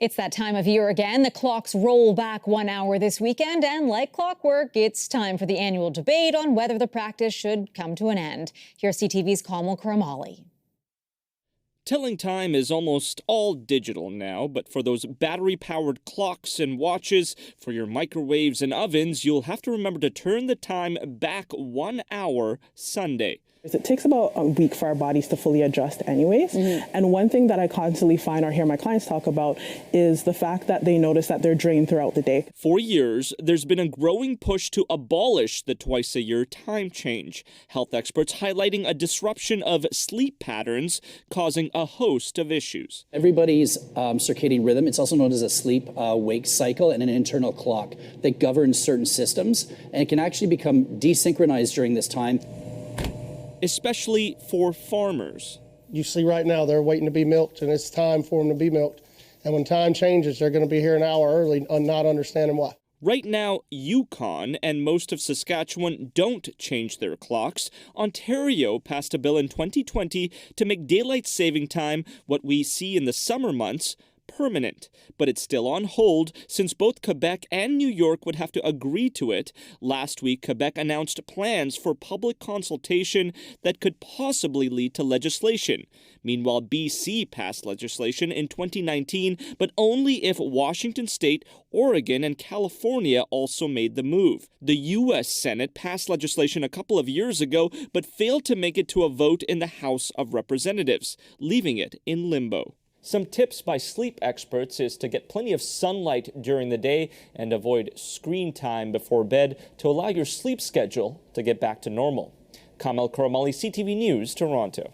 It's that time of year again. The clocks roll back 1 hour this weekend, and like clockwork, it's time for the annual debate on whether the practice should come to an end. Here's CTV's Kamil Karamali. Telling time is almost all digital now, but for those battery-powered clocks and watches, for your microwaves and ovens, you'll have to remember to turn the time back 1 hour Sunday. It takes about a week for our bodies to fully adjust anyways. And one thing that I constantly find or hear my clients talk about is the fact that they notice that they're drained throughout the day. For years, there's been a growing push to abolish the twice-a-year time change. Health experts highlighting a disruption of sleep patterns causing a host of issues. Everybody's circadian rhythm, it's also known as a sleep-wake cycle, and an internal clock that governs certain systems, and it can actually become desynchronized during this time. Especially for farmers. You see right now they're waiting to be milked, and it's time for them to be milked. And when time changes, they're going to be here an hour early, not understanding why. Right now, Yukon and most of Saskatchewan don't change their clocks. Ontario passed a bill in 2020 to make daylight saving time, what we see in the summer months, permanent, but it's still on hold since both Quebec and New York would have to agree to it. Last week, Quebec announced plans for public consultation that could possibly lead to legislation. Meanwhile, BC passed legislation in 2019, but only if Washington State, Oregon, and California also made the move. The U.S. Senate passed legislation a couple of years ago, but failed to make it to a vote in the House of Representatives, leaving it in limbo. Some tips by sleep experts is to get plenty of sunlight during the day and avoid screen time before bed to allow your sleep schedule to get back to normal. Kamil Karamali, CTV News, Toronto.